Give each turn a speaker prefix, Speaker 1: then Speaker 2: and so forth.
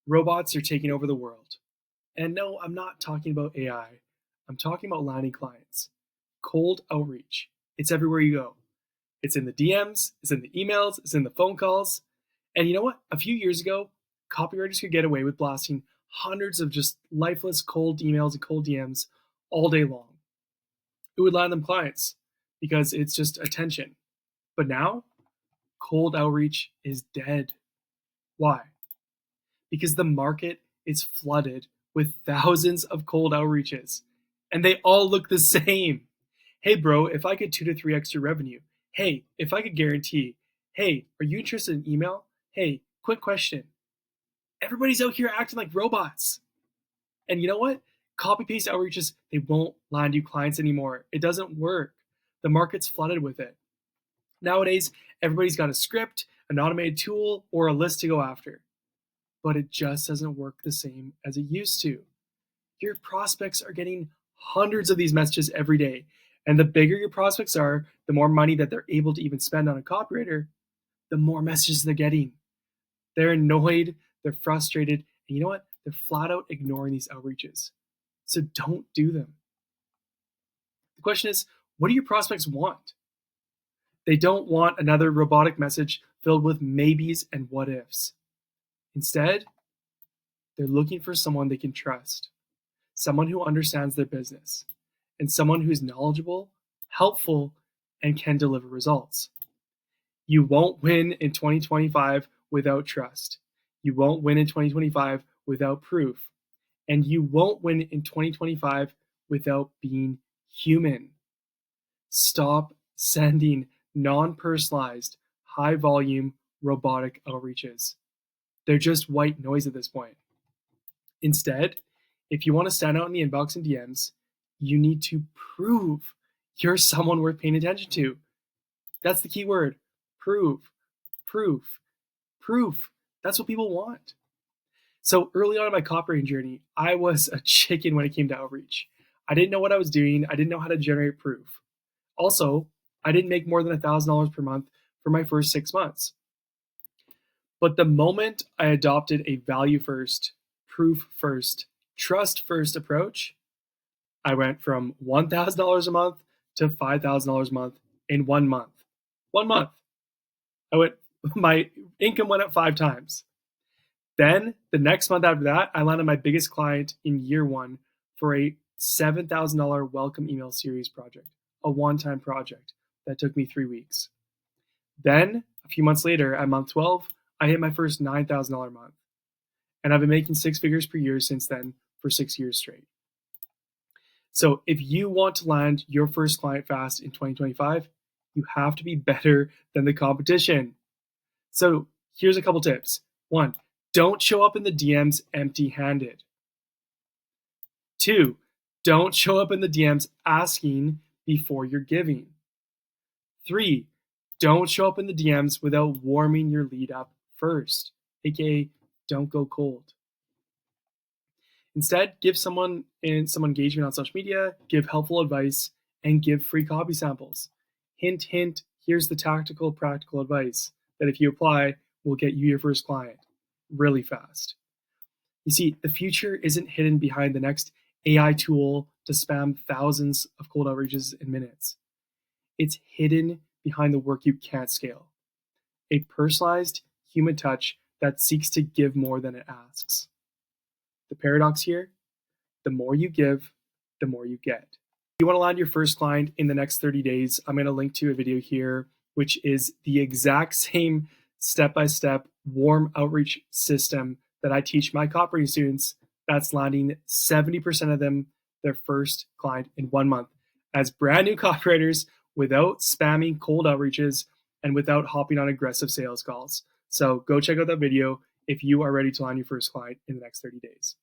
Speaker 1: Robots are taking over the world. And no, I'm not talking about AI. I'm talking about landing clients. Cold outreach. It's everywhere you go. It's in the DMs, it's in the emails, it's in the phone calls. And you know what? A few years ago, copywriters could get away with blasting hundreds of just lifeless cold emails and cold DMs all day long. It would land them clients because it's just attention. But now, cold outreach is dead. Why? Because the market is flooded with thousands of cold outreaches and they all look the same. Hey, bro, if I get 2 to 3 extra revenue. Hey, if I could guarantee. Hey, are you interested in email? Hey, quick question. Everybody's out here acting like robots. And you know what? Copy paste outreaches, they won't land you clients anymore. It doesn't work. The market's flooded with it. Nowadays, everybody's got a script, an automated tool, or a list to go after. But it just doesn't work the same as it used to. Your prospects are getting hundreds of these messages every day. And the bigger your prospects are, the more money that they're able to even spend on a copywriter, the more messages they're getting. They're annoyed, they're frustrated, and you know what? They're flat out ignoring these outreaches. So don't do them. The question is, what do your prospects want? They don't want another robotic message filled with maybes and what ifs. Instead, they're looking for someone they can trust, someone who understands their business, and someone who's knowledgeable, helpful, and can deliver results. You won't win in 2025 without trust. You won't win in 2025 without proof. And you won't win in 2025 without being human. Stop sending non-personalized, high-volume, robotic outreaches. They're just white noise at this point. Instead, if you want to stand out in the inbox and DMs, you need to prove you're someone worth paying attention to. That's the key word. Prove. Proof. Proof. That's what people want. So early on in my copywriting journey, I was a chicken when it came to outreach. I didn't know what I was doing. I didn't know how to generate proof. Also, I didn't make more than $1,000 per month for my first 6 months. But the moment I adopted a value first, proof first, trust first approach, I went from $1,000 a month to $5,000 a month in 1 month. 1 month. My income went up 5 times. Then the next month after that, I landed my biggest client in year 1 for a $7,000 welcome email series project, a one-time project that took me 3 weeks. Then a few months later, at month 12, I hit my first $9,000 month. And I've been making 6 figures per year since then for 6 years straight. So if you want to land your first client fast in 2025, you have to be better than the competition. So here's a couple tips. 1, don't show up in the DMs empty-handed. 2, don't show up in the DMs asking before you're giving. 3, don't show up in the DMs without warming your lead up first, aka don't go cold. Instead, give someone some engagement on social media, give helpful advice, and give free copy samples. Hint, hint, here's the tactical, practical advice that if you apply, will get you your first client really fast. You see, the future isn't hidden behind the next AI tool to spam thousands of cold outreaches in minutes. It's hidden behind the work you can't scale. A personalized human touch that seeks to give more than it asks. The paradox here, the more you give, the more you get. If you want to land your first client in the next 30 days, I'm going to link to a video here, which is the exact same step-by-step warm outreach system that I teach my copywriting students. That's landing 70% of them their first client in 1 month as brand new copywriters without spamming cold outreaches and without hopping on aggressive sales calls. So go check out that video if you are ready to land your first client in the next 30 days.